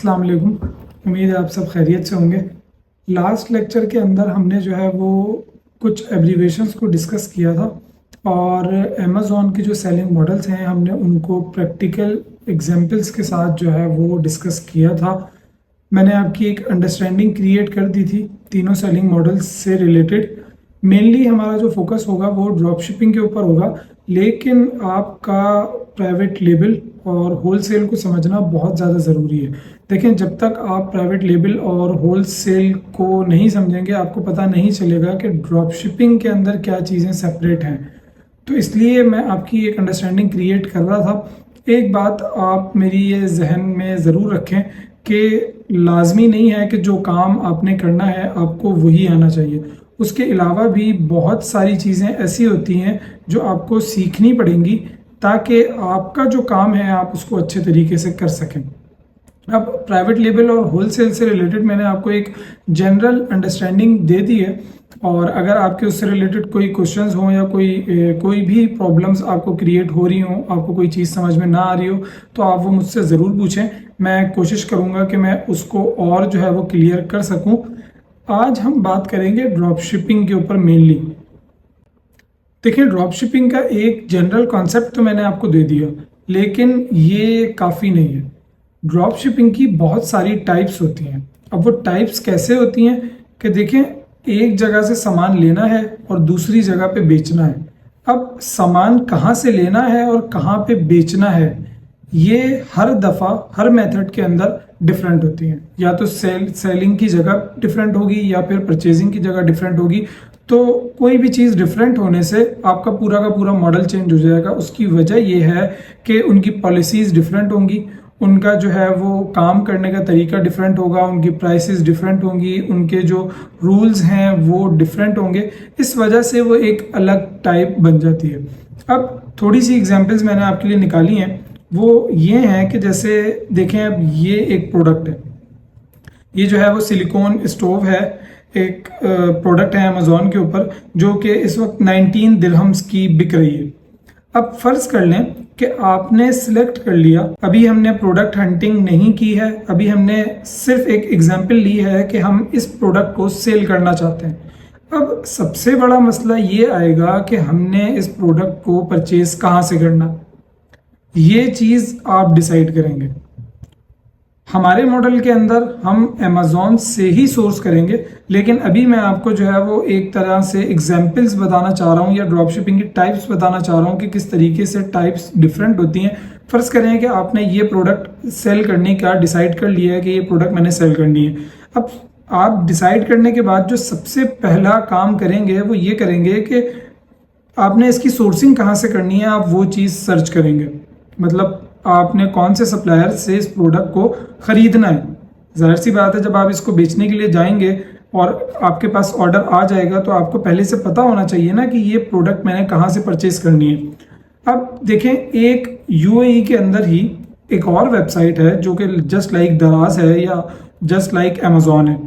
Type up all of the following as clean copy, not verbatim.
अस्सलाम वालेकुम। उम्मीद है आप सब खैरियत से होंगे। लास्ट लेक्चर के अंदर हमने जो है वो कुछ एब्रीवेशंस को डिस्कस किया था और अमेज़ॉन के जो सेलिंग मॉडल्स हैं हमने उनको प्रैक्टिकल एग्जांपल्स के साथ जो है वो डिस्कस किया था। मैंने आपकी एक अंडरस्टैंडिंग क्रिएट कर दी थी तीनों सेलिंग मॉडल्स से रिलेटेड। मेनली हमारा जो फोकस होगा वो ड्रॉप शिपिंग के ऊपर होगा, लेकिन आपका प्राइवेट लेबल और होलसेल को समझना बहुत ज़्यादा ज़रूरी है। देखें, जब तक आप प्राइवेट लेबल और होलसेल को नहीं समझेंगे आपको पता नहीं चलेगा कि ड्रॉप शिपिंग के अंदर क्या चीज़ें सेपरेट हैं। तो इसलिए मैं आपकी एक अंडरस्टैंडिंग क्रिएट कर रहा था। एक बात आप मेरी ये जहन में ज़रूर रखें कि लाजमी नहीं है कि जो काम आपने करना है आपको वही आना चाहिए। उसके अलावा भी बहुत सारी चीज़ें ऐसी होती हैं जो आपको सीखनी पड़ेंगी ताकि आपका जो काम है आप उसको अच्छे तरीके से कर सकें। अब प्राइवेट लेबल और होलसेल से रिलेटेड मैंने आपको एक जनरल अंडरस्टैंडिंग दे दी है, और अगर आपके उससे रिलेटेड कोई क्वेश्चंस हों या कोई भी प्रॉब्लम्स आपको क्रिएट हो रही हों, आपको कोई चीज़ समझ में ना आ रही हो, तो आप वो मुझसे ज़रूर पूछें। मैं कोशिश करूँगा कि मैं उसको और जो है वो क्लियर कर सकूँ। आज हम बात करेंगे ड्रॉप शिपिंग के ऊपर मेनली। देखिए, ड्रॉप शिपिंग का एक जनरल कॉन्सेप्ट तो मैंने आपको दे दिया, लेकिन ये काफ़ी नहीं है। ड्रॉप शिपिंग की बहुत सारी टाइप्स होती हैं। अब वो टाइप्स कैसे होती हैं कि देखें, एक जगह से सामान लेना है और दूसरी जगह पे बेचना है। अब सामान कहाँ से लेना है और कहाँ पे बेचना है ये हर दफ़ा हर मेथड के अंदर डिफरेंट होती हैं। या तो सेलिंग की जगह डिफरेंट होगी या फिर परचेजिंग की जगह डिफरेंट होगी। तो कोई भी चीज़ डिफरेंट होने से आपका पूरा का पूरा मॉडल चेंज हो जाएगा। उसकी वजह यह है कि उनकी पॉलिसीज़ डिफरेंट होंगी, उनका जो है वो काम करने का तरीका डिफरेंट होगा, उनकी प्राइसेस डिफरेंट होंगी, उनके जो रूल्स हैं वो डिफरेंट होंगे। इस वजह से वो एक अलग टाइप बन जाती है। अब थोड़ी सी एग्जांपल्स मैंने आपके लिए निकाली हैं, वो ये हैं कि जैसे देखें, अब ये एक प्रोडक्ट है, ये जो है वो सिलिकॉन स्टोव है, एक प्रोडक्ट है अमेज़ॉन के ऊपर जो कि इस वक्त 19 दिरहम्स की बिक रही है। अब फर्ज कर लें कि आपने सिलेक्ट कर लिया, अभी हमने प्रोडक्ट हंटिंग नहीं की है, अभी हमने सिर्फ एक एग्जांपल ली है कि हम इस प्रोडक्ट को सेल करना चाहते हैं। अब सबसे बड़ा मसला ये आएगा कि हमने इस प्रोडक्ट को परचेज कहाँ से करना, ये चीज़ आप डिसाइड करेंगे। हमारे मॉडल के अंदर हम अमेज़ॉन से ही सोर्स करेंगे, लेकिन अभी मैं आपको जो है वो एक तरह से एग्जांपल्स बताना चाह रहा हूँ या ड्रॉप शिपिंग की टाइप्स बताना चाह रहा हूँ कि किस तरीके से टाइप्स डिफरेंट होती हैं। फर्ज करें कि आपने ये प्रोडक्ट सेल करने का डिसाइड कर लिया है कि ये प्रोडक्ट मैंने सेल करनी है। अब आप डिसाइड करने के बाद जो सबसे पहला काम करेंगे वो ये करेंगे कि आपने इसकी सोर्सिंग कहाँ से करनी है, आप वो चीज़ सर्च करेंगे। मतलब आपने कौन से सप्लायर से इस प्रोडक्ट को ख़रीदना है। जाहिर सी बात है, जब आप इसको बेचने के लिए जाएंगे और आपके पास ऑर्डर आ जाएगा तो आपको पहले से पता होना चाहिए ना कि ये प्रोडक्ट मैंने कहाँ से परचेज करनी है। अब देखें, एक यूएई के अंदर ही एक और वेबसाइट है जो कि जस्ट लाइक दराज है या जस्ट लाइक अमेज़ॉन है।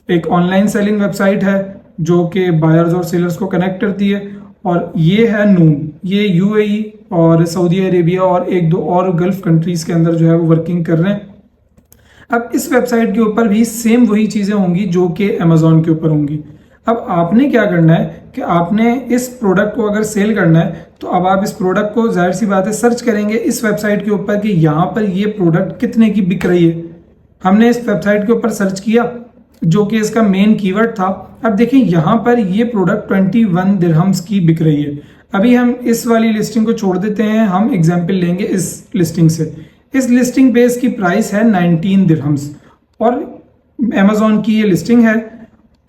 एक ऑनलाइन सेलिंग वेबसाइट है जो कि बायर्स और सेलर्स को कनेक्ट करती है, और ये है नून। ये यूएई और सऊदी अरेबिया और एक दो और गल्फ कंट्रीज़ के अंदर जो है वो वर्किंग कर रहे हैं। अब इस वेबसाइट के ऊपर भी सेम वही चीज़ें होंगी जो कि अमेज़ॉन के ऊपर होंगी। अब आपने क्या करना है कि आपने इस प्रोडक्ट को अगर सेल करना है तो अब आप इस प्रोडक्ट को जाहिर सी बात है सर्च करेंगे इस वेबसाइट के ऊपर कि यहाँ पर ये प्रोडक्ट कितने की बिक रही है। हमने इस वेबसाइट के ऊपर सर्च किया जो कि इसका मेन कीवर्ड था। अब देखिए, यहाँ पर ये प्रोडक्ट 21 दिरहम्स की बिक रही है। अभी हम इस वाली लिस्टिंग को छोड़ देते हैं, हम एग्जाम्पल लेंगे इस लिस्टिंग से। इस लिस्टिंग पे इसकी प्राइस है 19 दिरहम्स और अमेज़ॉन की ये लिस्टिंग है।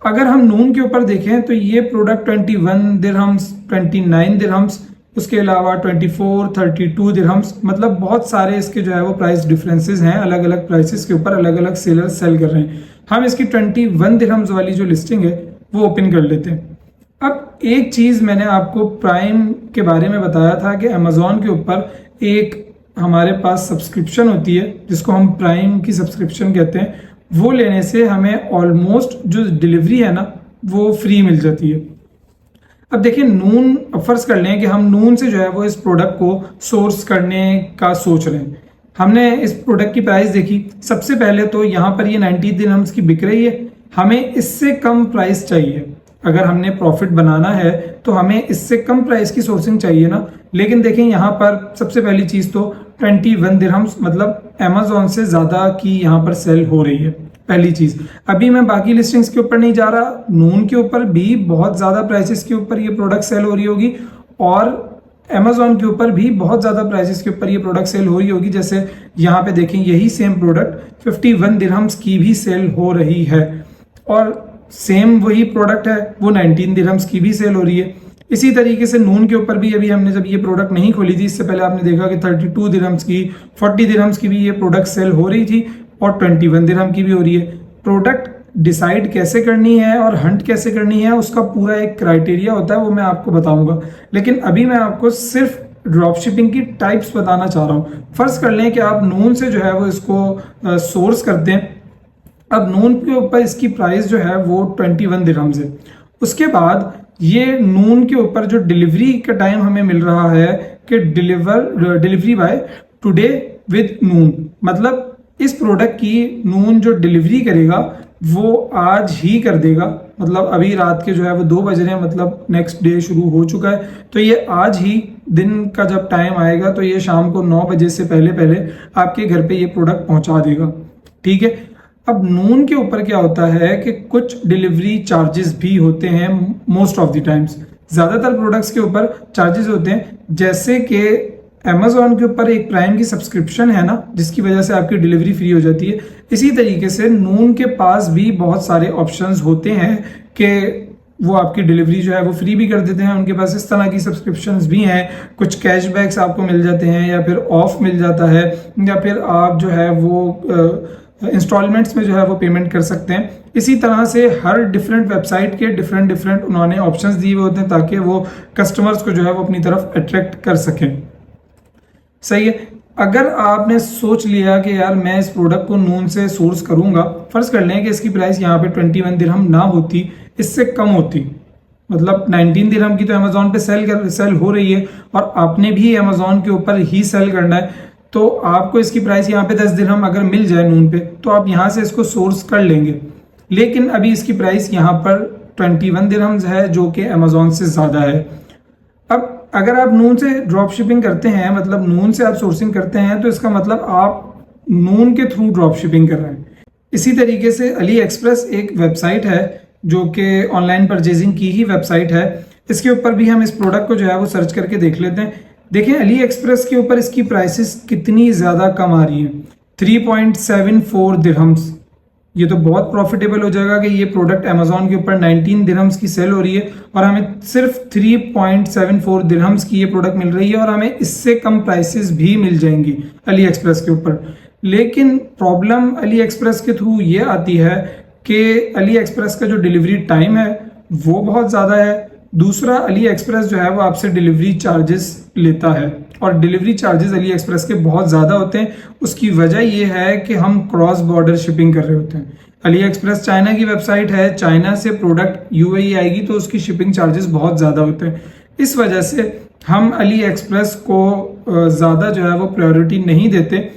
अगर हम नून के ऊपर देखें तो ये प्रोडक्ट 21 दिरहम्स, 29 दिरहम्स, उसके अलावा 24, 32 दिरहम्स, मतलब बहुत सारे इसके जो है वो प्राइस डिफरेंसेस हैं। अलग अलग प्राइसेस के ऊपर अलग अलग सेलर्स सेल कर रहे हैं। हम इसकी 21 दिरहम्स वाली जो लिस्टिंग है वो ओपन कर लेते हैं। अब एक चीज़ मैंने आपको प्राइम के बारे में बताया था कि अमेज़ॉन के ऊपर एक हमारे पास सब्सक्रिप्शन होती है जिसको हम प्राइम की सब्सक्रिप्शन कहते हैं। वो लेने से हमें ऑलमोस्ट जो डिलीवरी है ना वो फ्री मिल जाती है। अब देखिए, नून, अब फर्ज कर लें कि हम नून से जो है वो इस प्रोडक्ट को सोर्स करने का सोच रहे हैं। हमने इस प्रोडक्ट की प्राइस देखी। सबसे पहले तो यहाँ पर ये 90 दिरहम्स की बिक रही है, हमें इससे कम प्राइस चाहिए। अगर हमने प्रॉफिट बनाना है तो हमें इससे कम प्राइस की सोर्सिंग चाहिए ना। लेकिन देखें यहाँ पर सबसे पहली चीज तो 21 दिरहम्स मतलब अमेजोन से ज्यादा की यहाँ पर सेल हो रही है, पहली चीज। अभी मैं बाकी लिस्टिंग्स के ऊपर नहीं जा रहा, नून के ऊपर भी बहुत ज्यादा प्राइसेस के ऊपर ये प्रोडक्ट सेल हो रही होगी और अमेजोन के ऊपर भी बहुत ज्यादा प्राइसेस के ऊपर ये प्रोडक्ट सेल हो रही होगी। जैसे यहाँ पे देखें यही सेम प्रोडक्ट 51 दिरहम्स की भी सेल हो रही है और सेम वही प्रोडक्ट है वो 19 दिरहम्स की भी सेल हो रही है। इसी तरीके से नून के ऊपर भी अभी हमने जब ये प्रोडक्ट नहीं खोली थी, इससे पहले आपने देखा कि 32 दिरहम्स की, 40 दिरहम्स की भी ये प्रोडक्ट सेल हो रही थी और 21 दिरहम की भी हो रही है। प्रोडक्ट डिसाइड कैसे करनी है और हंट कैसे करनी है उसका पूरा एक क्राइटेरिया होता है, वो मैं आपको बताऊंगा। लेकिन अभी मैं आपको सिर्फ ड्रॉप शिपिंग की टाइप्स बताना चाह रहा हूँ। फर्ज कर लें कि आप नून से जो है वो इसको सोर्स करते हैं। अब नून के ऊपर इसकी प्राइस जो है वो 21 दिरहम्स है। उसके बाद ये नून के ऊपर जो डिलीवरी का टाइम हमें मिल रहा है कि डिलीवरी बाय टुडे विद नून, मतलब इस प्रोडक्ट की नून जो डिलीवरी करेगा वो आज ही कर देगा। मतलब अभी रात के जो है वो 2 बज रहे हैं, मतलब नेक्स्ट डे शुरू हो चुका है, तो ये आज ही दिन का जब टाइम आएगा तो ये शाम को 9 बजे से पहले पहले आपके घर पे ये प्रोडक्ट पहुंचा देगा। ठीक है। अब नून के ऊपर क्या होता है कि कुछ डिलीवरी चार्जेस भी होते हैं, मोस्ट ऑफ द टाइम्स ज्यादातर प्रोडक्ट्स के ऊपर चार्जेस होते हैं। जैसे कि अमेजोन के ऊपर एक प्राइम की सब्सक्रिप्शन है ना, जिसकी वजह से आपकी डिलीवरी फ्री हो जाती है। इसी तरीके से नून के पास भी बहुत सारे ऑप्शंस होते हैं कि वो आपकी डिलीवरी जो है वो फ्री भी कर देते हैं। उनके पास इस तरह की सब्सक्रिप्शंस भी हैं, कुछ कैशबैक्स आपको मिल जाते हैं या फिर ऑफ मिल जाता है, या फिर आप जो है वो इंस्टॉलमेंट्स में जो है वो पेमेंट कर सकते हैं। इसी तरह से हर डिफरेंट वेबसाइट के डिफरेंट उन्होंने ऑप्शंस दिए हुए होते हैं ताकि वो कस्टमर्स को जो है वो अपनी तरफ अट्रैक्ट कर सकें। सही है। अगर आपने सोच लिया कि यार मैं इस प्रोडक्ट को नून से सोर्स करूंगा, फर्ज कर लें कि इसकी प्राइस यहाँ पे 21 दिरहम ना होती, इससे कम होती, मतलब 19 दिरहम की तो अमेजोन पे सेल हो रही है और आपने भी अमेजोन के ऊपर ही सेल करना है, तो आपको इसकी प्राइस यहाँ पे 10 दिरहम अगर मिल जाए नून पे तो आप यहाँ से इसको सोर्स कर लेंगे। लेकिन अभी इसकी प्राइस यहाँ पर 21 दिरहम्स है जो कि अमेजोन से ज्यादा है। अब अगर आप नून से ड्रॉप शिपिंग करते हैं, मतलब नून से आप सोर्सिंग करते हैं, तो इसका मतलब आप नून के थ्रू ड्रॉप शिपिंग कर रहे हैं। इसी तरीके से अली एक्सप्रेस एक वेबसाइट है जो कि ऑनलाइन परचेजिंग की ही वेबसाइट है। इसके ऊपर भी हम इस प्रोडक्ट को जो है वो सर्च करके देख लेते हैं। देखिए अली एक्सप्रेस के ऊपर इसकी प्राइसेस कितनी ज्यादा कम आ रही है, 3.74 दिरहम्स। ये तो बहुत प्रॉफिटेबल हो जाएगा कि ये प्रोडक्ट अमेजोन के ऊपर 19 दिरहम्स की सेल हो रही है और हमें सिर्फ 3.74 दिरहम्स की ये प्रोडक्ट मिल रही है और हमें इससे कम प्राइसेस भी मिल जाएंगी अली एक्सप्रेस के ऊपर। लेकिन प्रॉब्लम अली एक्सप्रेस के थ्रू ये आती है कि अली एक्सप्रेस का जो डिलीवरी टाइम है वो बहुत ज़्यादा है। दूसरा, अली एक्सप्रेस जो है वो आपसे डिलीवरी चार्जेस लेता है और डिलीवरी चार्जेस अली एक्सप्रेस के बहुत ज़्यादा होते हैं। उसकी वजह यह है कि हम क्रॉस बॉर्डर शिपिंग कर रहे होते हैं। अली एक्सप्रेस चाइना की वेबसाइट है, चाइना से प्रोडक्ट यूएई आएगी तो उसकी शिपिंग चार्जेस बहुत ज़्यादा होते हैं। इस वजह से हम अली एक्सप्रेस को ज़्यादा जो है वो प्रायोरिटी नहीं देते।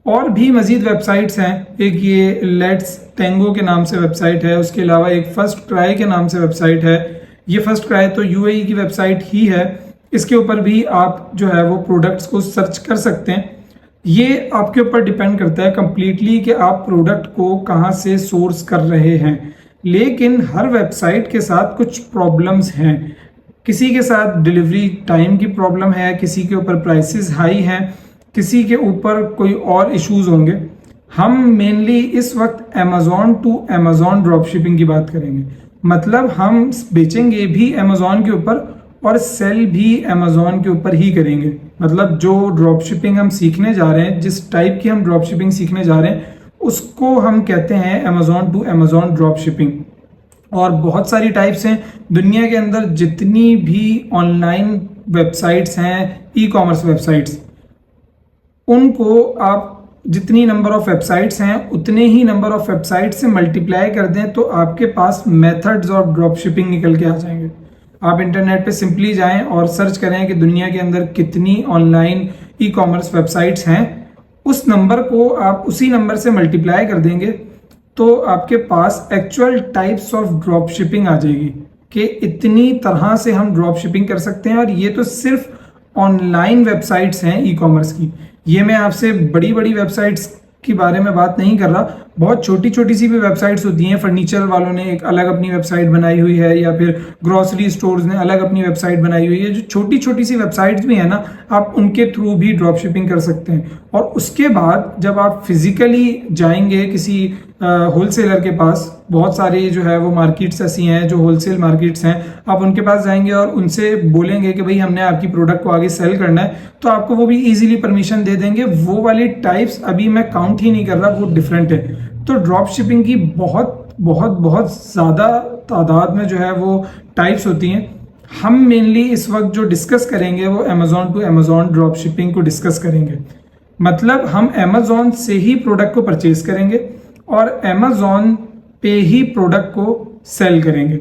और भी मज़ीद वेबसाइट्स हैं, एक ये लेट्स टेंगो के नाम से वेबसाइट है, उसके अलावा एक फर्स्ट क्राई के नाम से वेबसाइट है। ये फर्स्ट क्राई तो यूएई की वेबसाइट ही है, इसके ऊपर भी आप जो है वो प्रोडक्ट्स को सर्च कर सकते हैं। ये आपके ऊपर डिपेंड करता है कंप्लीटली कि आप प्रोडक्ट को कहाँ से सोर्स कर रहे हैं। लेकिन हर वेबसाइट के साथ कुछ प्रॉब्लम्स हैं। किसी के साथ डिलीवरी टाइम की प्रॉब्लम है, किसी के ऊपर प्राइसेस हाई हैं, किसी के ऊपर कोई और इश्यूज होंगे। हम मेनली इस वक्त Amazon to Amazon drop shipping की बात करेंगे, मतलब हम बेचेंगे भी अमेजोन के ऊपर और सेल भी अमेजोन के ऊपर ही करेंगे। मतलब जो ड्रॉप शिपिंग हम सीखने जा रहे हैं, जिस टाइप की हम ड्रॉप शिपिंग सीखने जा रहे हैं, उसको हम कहते हैं Amazon to Amazon drop shipping. और बहुत सारी टाइप्स हैं दुनिया के अंदर, जितनी भी ऑनलाइन वेबसाइट्स हैं, ई कॉमर्स वेबसाइट्स, उनको आप जितनी नंबर ऑफ वेबसाइट्स हैं उतने ही नंबर ऑफ वेबसाइट से मल्टीप्लाई कर दें तो आपके पास मेथड्स ऑफ ड्रॉप शिपिंग निकल के आ जाएंगे। आप इंटरनेट पे सिंपली जाएं और सर्च करें कि दुनिया के अंदर कितनी ऑनलाइन ई कॉमर्स वेबसाइट्स हैं उस नंबर को आप उसी नंबर से मल्टीप्लाई कर देंगे तो आपके पास actual types of drop shipping आ जाएगी कि इतनी तरह से हम ड्रॉप शिपिंग कर सकते हैं। और ये तो सिर्फ ऑनलाइन वेबसाइट्स हैं ई कॉमर्स की। ये मैं आपसे बड़ी बड़ी वेबसाइट्स के बारे में बात नहीं कर रहा, बहुत छोटी छोटी सी भी वेबसाइट्स होती हैं। फर्नीचर वालों ने एक अलग अपनी वेबसाइट बनाई हुई है, या फिर ग्रोसरी स्टोर्स ने अलग अपनी वेबसाइट बनाई हुई है। जो छोटी छोटी सी वेबसाइट्स भी है ना, आप उनके थ्रू भी ड्रॉप शिपिंग कर सकते हैं। और उसके बाद जब आप फिजिकली जाएंगे किसी होलसेलर के पास, बहुत सारी जो है वो मार्केट्स ऐसी हैं जो होलसेल मार्केट्स हैं, आप उनके पास जाएंगे और उनसे बोलेंगे कि भाई हमने आपकी प्रोडक्ट को आगे सेल करना है, तो आपको वो भी इजीली परमिशन दे देंगे। वो वाली टाइप्स अभी मैं काउंट ही नहीं कर रहा, वो डिफरेंट है। तो ड्रॉप शिपिंग की बहुत बहुत बहुत ज़्यादा तादाद में जो है वो टाइप्स होती हैं। हम मेनली इस वक्त जो डिस्कस करेंगे वो Amazon to Amazon drop shipping को डिस्कस करेंगे। मतलब हम अमेजोन से ही प्रोडक्ट को परचेज करेंगे और अमेजोन पे ही प्रोडक्ट को सेल करेंगे।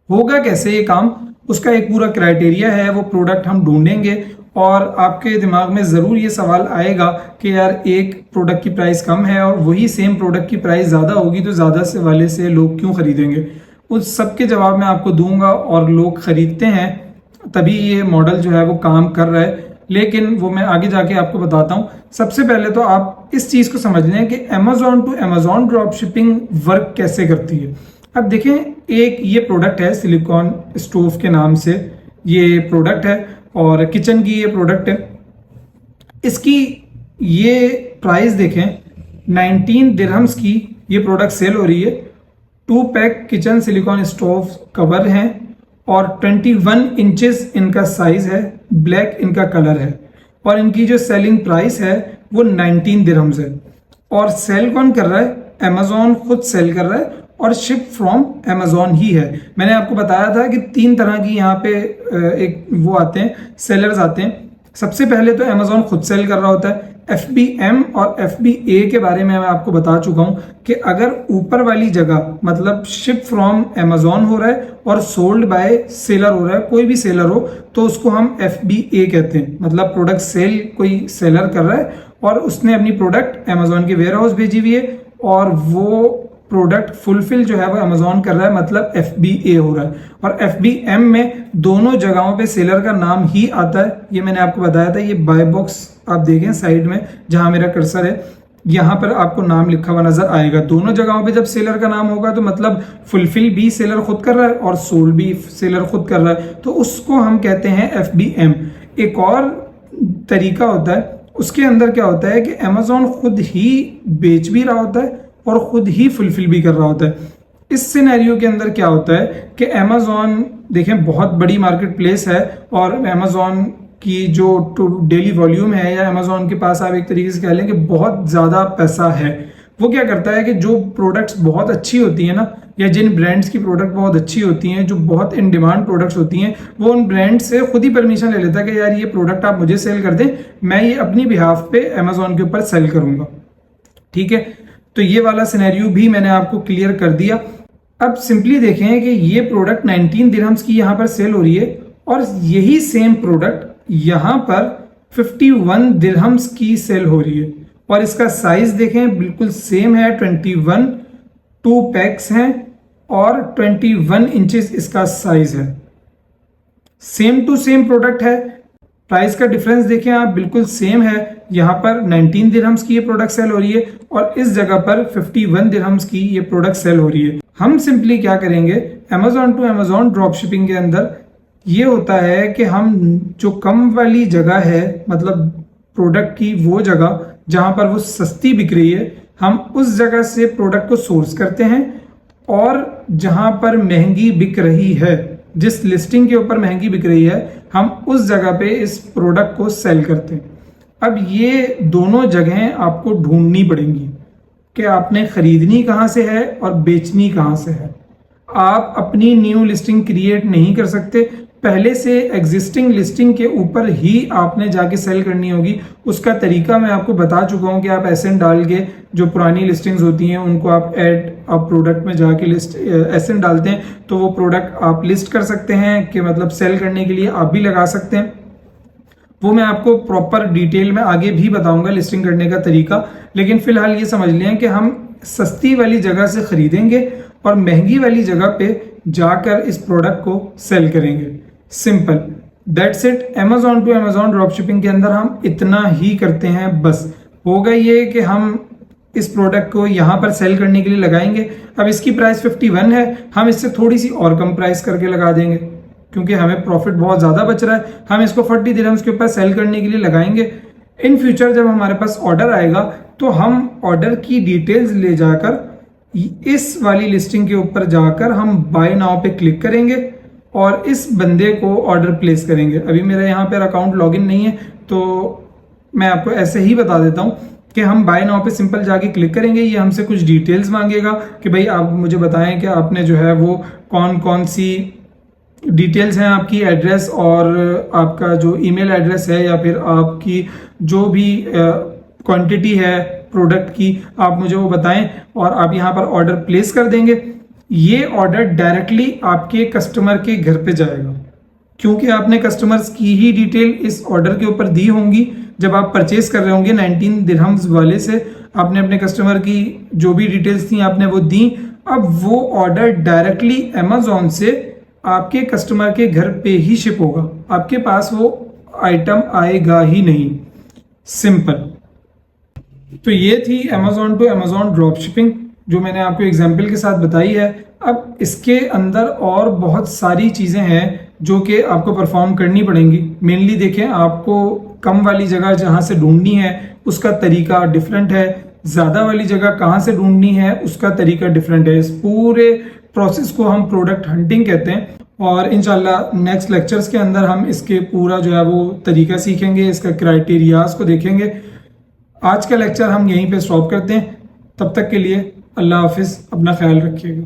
होगा कैसे ये काम, उसका एक पूरा क्राइटेरिया है। वो प्रोडक्ट हम ढूंढेंगे और आपके दिमाग में ज़रूर ये सवाल आएगा कि यार एक प्रोडक्ट की प्राइस कम है और वही सेम प्रोडक्ट की प्राइस ज़्यादा होगी, तो ज़्यादा से वाले से लोग क्यों खरीदेंगे। उस सब के जवाब मैं आपको दूंगा और लोग खरीदते हैं, तभी ये मॉडल जो है वो काम कर रहा है। लेकिन वो मैं आगे जाके आपको बताता हूँ। सबसे पहले तो आप इस चीज़ को समझ लें कि Amazon to Amazon drop shipping work कैसे करती है। अब देखें, एक ये प्रोडक्ट है सिलिकॉन स्टोव के नाम से ये प्रोडक्ट है और किचन की ये प्रोडक्ट है। इसकी ये प्राइस देखें, 19 दिरहम्स की ये प्रोडक्ट सेल हो रही है। 2 pack kitchen silicon stove cover हैं और 21 इंचेस इनका साइज है, ब्लैक इनका कलर है और इनकी जो सेलिंग प्राइस है वो 19 दिरहम्स है। और सेल कौन कर रहा है? अमेजोन खुद सेल कर रहा है और शिप फ्रॉम अमेजोन ही है। मैंने आपको बताया था कि 3 तरह की यहाँ पे एक वो आते हैं, सेलर्स आते हैं। सबसे पहले तो अमेजोन खुद सेल कर रहा होता है। FBM और FBA के बारे में मैं आपको बता चुका हूं कि अगर ऊपर वाली जगह मतलब शिप फ्रॉम अमेजोन हो रहा है और सोल्ड बाय सेलर हो रहा है, कोई भी सेलर हो, तो उसको हम FBA कहते हैं। मतलब प्रोडक्ट सेल कोई सेलर कर रहा है और उसने अपनी प्रोडक्ट अमेजोन के वेयर हाउस भेजी हुई है और वो प्रोडक्ट फुलफिल जो है वो अमेजोन कर रहा है, मतलब FBA हो रहा है। और FBM में दोनों जगहों पे सेलर का नाम ही आता है। ये मैंने आपको बताया था। ये बाय बॉक्स आप देखें साइड में जहां मेरा कर्सर है, यहां पर आपको नाम लिखा हुआ नजर आएगा। दोनों जगहों पे जब सेलर का नाम होगा तो मतलब फुलफिल भी सेलर खुद कर रहा है और सोल्ड भी सेलर खुद कर रहा है, तो उसको हम कहते हैं FBM। एक और तरीका होता है, उसके अंदर क्या होता है कि अमेजोन खुद ही बेच भी रहा होता है और खुद ही फुलफिल भी कर रहा होता है। इस सिनेरियो के अंदर क्या होता है कि अमेजोन देखें बहुत बड़ी मार्केट प्लेस है और अमेजोन की जो डेली वॉल्यूम है, या अमेजोन के पास आप एक तरीके से कह लें कि बहुत ज़्यादा पैसा है। वो क्या करता है कि जो प्रोडक्ट्स बहुत अच्छी होती है ना, या जिन ब्रांड्स की प्रोडक्ट बहुत अच्छी होती हैं, जो बहुत इन डिमांड प्रोडक्ट्स होती हैं, वो उन ब्रांड से खुद ही परमिशन ले लेता है कि यार ये प्रोडक्ट आप मुझे सेल कर दें, मैं ये अपनी बिहाफ पे अमेजोन के ऊपर सेल करूंगा। ठीक है, तो ये वाला सिनेरियो भी मैंने आपको क्लियर कर दिया। अब सिंपली देखें कि ये प्रोडक्ट 19 दिरहम्स की यहाँ पर सेल हो रही है और यही सेम प्रोडक्ट यहाँ पर 51 दिरहम्स की सेल हो रही है और इसका साइज देखें बिल्कुल सेम है। 21 2 पैक्स हैं और 21 इंचेस इसका साइज है। सेम टू सेम प्रोडक्ट है। प्राइस का डिफरेंस देखें आप, बिल्कुल सेम है। यहाँ पर 19 दिरहम्स की ये प्रोडक्ट सेल हो रही है और इस जगह पर 51 दिरहम्स की ये प्रोडक्ट सेल हो रही है। हम सिंपली क्या करेंगे, Amazon to Amazon drop shipping के अंदर ये होता है कि हम जो कम वाली जगह है, मतलब प्रोडक्ट की वो जगह जहां पर वो सस्ती बिक रही है, हम उस जगह से प्रोडक्ट को सोर्स करते हैं और जहां पर महंगी बिक रही है, जिस लिस्टिंग के ऊपर महंगी बिक रही है, हम उस जगह पे इस प्रोडक्ट को सेल करते हैं। अब ये दोनों जगहें आपको ढूंढनी पड़ेंगी कि आपने खरीदनी कहाँ से है और बेचनी कहाँ से है। आप अपनी न्यू लिस्टिंग क्रिएट नहीं कर सकते, पहले से एग्जिस्टिंग लिस्टिंग के ऊपर ही आपने जाके सेल करनी होगी। उसका तरीका मैं आपको बता चुका हूं कि आप एसएन डाल के जो पुरानी लिस्टिंग्स होती हैं उनको आप ऐड आप प्रोडक्ट में जाके लिस्ट एसएन डालते हैं तो वो प्रोडक्ट आप लिस्ट कर सकते हैं कि मतलब सेल करने के लिए आप भी लगा सकते हैं। वो मैं आपको प्रॉपर डिटेल में आगे भी बताऊंगा लिस्टिंग करने का तरीका। लेकिन फिलहाल ये समझ लें कि हम सस्ती वाली जगह से खरीदेंगे और महंगी वाली जगह पे जाकर इस प्रोडक्ट को सेल करेंगे। Simple, that's it. Amazon to Amazon drop shipping के अंदर हम इतना ही करते हैं। बस होगा ये कि हम इस प्रोडक्ट को यहाँ पर सेल करने के लिए लगाएंगे। अब इसकी प्राइस 51 है, हम इससे थोड़ी सी और कम प्राइस करके लगा देंगे क्योंकि हमें प्रॉफिट बहुत ज़्यादा बच रहा है। हम इसको 40 दिरहम्स के ऊपर सेल करने के लिए लगाएंगे। इन फ्यूचर जब हमारे पास ऑर्डर आएगा तो हम ऑर्डर की डिटेल्स ले जाकर इस वाली लिस्टिंग के ऊपर जाकर हम बाय नाउ पे क्लिक करेंगे और इस बंदे को ऑर्डर प्लेस करेंगे। अभी मेरा यहाँ पर अकाउंट लॉगिन नहीं है तो मैं आपको ऐसे ही बता देता हूँ कि हम बाय नाउ पे सिंपल जाके क्लिक करेंगे। ये हमसे कुछ डिटेल्स मांगेगा कि भाई आप मुझे बताएं कि आपने जो है वो कौन कौन सी डिटेल्स हैं, आपकी एड्रेस और आपका जो ईमेल एड्रेस है या फिर आपकी जो भी क्वांटिटी है प्रोडक्ट की, आप मुझे वो बताएं और आप यहाँ पर ऑर्डर प्लेस कर देंगे। ये ऑर्डर डायरेक्टली आपके कस्टमर के घर पे जाएगा क्योंकि आपने कस्टमर्स की ही डिटेल इस ऑर्डर के ऊपर दी होंगी। जब आप परचेज कर रहे होंगे 19 दिरहम्स वाले से, आपने अपने कस्टमर की जो भी डिटेल्स थी आपने वो दी। अब वो ऑर्डर डायरेक्टली अमेजोन से आपके कस्टमर के घर पे ही शिप होगा, आपके पास वो आइटम आएगा ही नहीं। सिंपल। तो ये थी Amazon to Amazon drop shipping जो मैंने आपको एग्जाम्पल के साथ बताई है। अब इसके अंदर और बहुत सारी चीज़ें हैं जो कि आपको परफॉर्म करनी पड़ेंगी। मेनली देखें, आपको कम वाली जगह जहाँ से ढूंढनी है उसका तरीका डिफरेंट है, ज़्यादा वाली जगह कहाँ से ढूंढनी है उसका तरीका डिफरेंट है। इस पूरे प्रोसेस को हम प्रोडक्ट हंटिंग कहते हैं और इंशाल्लाह नेक्स्ट लेक्चर्स के अंदर हम इसके पूरा जो है वो तरीका सीखेंगे, इसका क्राइटेरियाज को देखेंगे। आज का लेक्चर हम यहीं पे स्टॉप करते हैं। तब तक के लिए अल्लाह हाफिज़, अपना ख्याल रखिएगा।